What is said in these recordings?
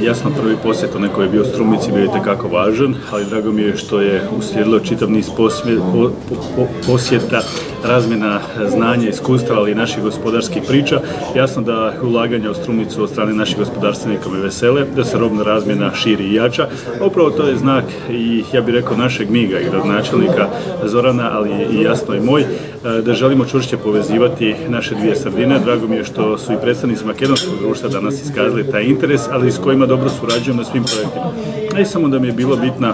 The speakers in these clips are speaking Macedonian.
Jasno, prvi posjet onaj koji je bio u Strumici bio itekako važan, ali drago mi je što je uslijedilo čitav niz posjeta, razmjena znanja, iskustva, ali i naših gospodarskih priča. Jasno da ulaganja u Strumicu od strane naših gospodarstvenika me vesele, da se robna razmjena širi i jača. Upravo to je znak i ja bih rekao našeg miga i gradonačelnika Zorana, ali i jasno i moj, da želimo čvršće povezivati naše dvije sredine. Drago mi je što su i predstavnici makedonskog društva danas iskazali taj interes, ali s kojima dobro surađujemo na svim projektima. Ne samo da mi je bilo bitno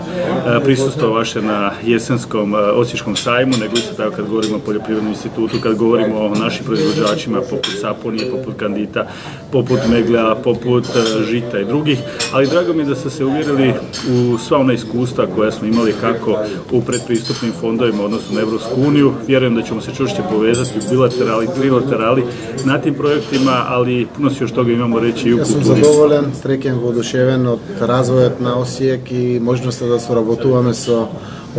prisustvo vaše na jesenskom Osječkom sajmu, nego isto tako kad govorimo o Poljoprivrednom institutu, kad govorimo o našim proizvođačima poput Saponije, poput Kandita, poput Meglea, poput Žita i drugih, ali drago mi je da ste se uvjerili u sva ona iskustva koja smo imali kako u predpristupnim fondovima odnosno na Evropsku uniju. Vjerujem da ćemo se čvršće povezati u bilaterali, trilaterali na tim projektima, ali puno se još toga imamo reći i u kulturi. Ja sam zadovoljan, srećen, voduševен od razvoja na Osijek i možnosti da suraботуваме со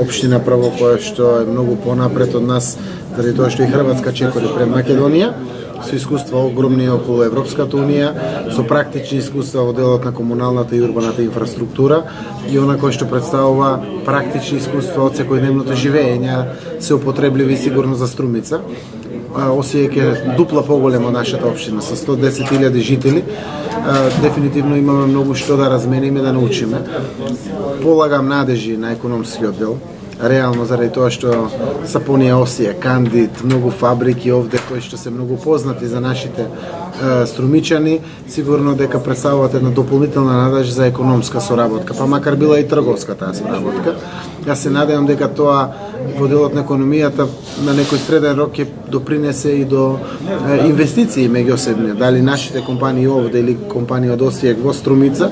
opština prvo koja što je mnogo ponapred od nas, zato to što i Hrvatska čekori pred Makedonija. Со искуства огромни околу Европската унија, со практични искуства во делот на комуналната и урбаната инфраструктура и она кој што представува практични искуства од секојдневното живење се употребливи сигурно за Струмица. Осијек е дупла поголема нашата општина со 110.000 жители. Дефинитивно имаме многу што да размениме, да научиме. Полагам надежи на економскиот дел. Реално заради тоа што Сапонија, Осија, Кандит, многу фабрики овде кои што се многу познати за нашите струмичани, сигурно дека представуваат една дополнителна надежда за економска соработка, па макар била и трговска таа соработка. Јас се надевам дека тоа во делот на економијата на некој среден рок ќе допринесе и до инвестиции меѓусебни, дали нашите компании овде или компании од Осијек во Струмица,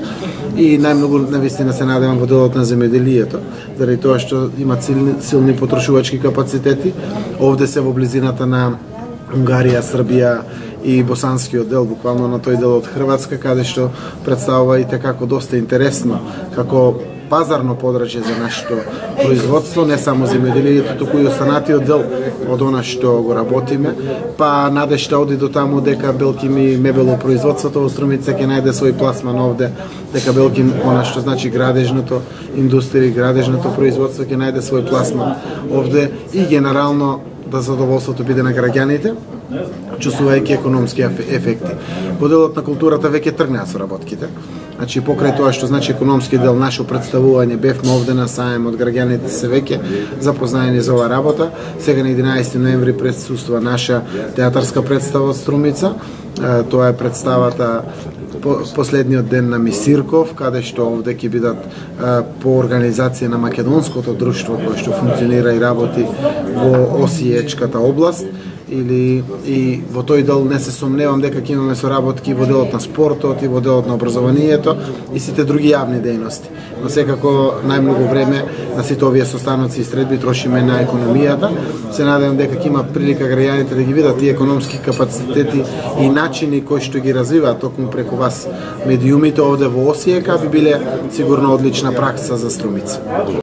и најмногу навистина се надевам во делот на земјоделието, заради тоа што имат силни потрошувачки капацитети. Овде се во близината на Унгарија, Србија и босанскиот дел, буквално на тој дел од Хрватска, каде што представува и како доста интересно, како пазарно подрачје за нашето производство, не само земјоделието, туку и останатиот дел од она што го работиме, па надежта оди до таму дека Белким и мебелопроизводството во Струмица ќе најде свој пласман овде, дека Белким, она што значи градежното индустрија, градежното производство ќе најде свој пласман овде и генерално да задоволството биде на граѓаните, чувствувајќи економски ефекти. Во делот на културата веќе тргнаа соработките. Значи, покрај тоа што значи економски дел, наше представување, бевме овде на саем, од граѓаните се веќе запознаени за оваа работа. Сега на 11 ноември присуствува наша театарска представа од Струмица. Тоа е представата последниот ден на Мисирков, каде што овде ќе бидат по организација на македонското друштво кое што функционира и работи во Осиечката област. И во тој дел не се сомневам дека ќе имаме соработки во делот на спортот и во делот на образованието и сите други јавни дејности. Но секако најмногу време на сите овие состаноци и средби трошиме на економијата. Се надевам дека ќе има прилика граѓаните да ги видат тие економски капацитети и начини кои што ги развиваат токму преку вас медиумите овде во Осијека, би биле сигурно одлична пракса за Струмица.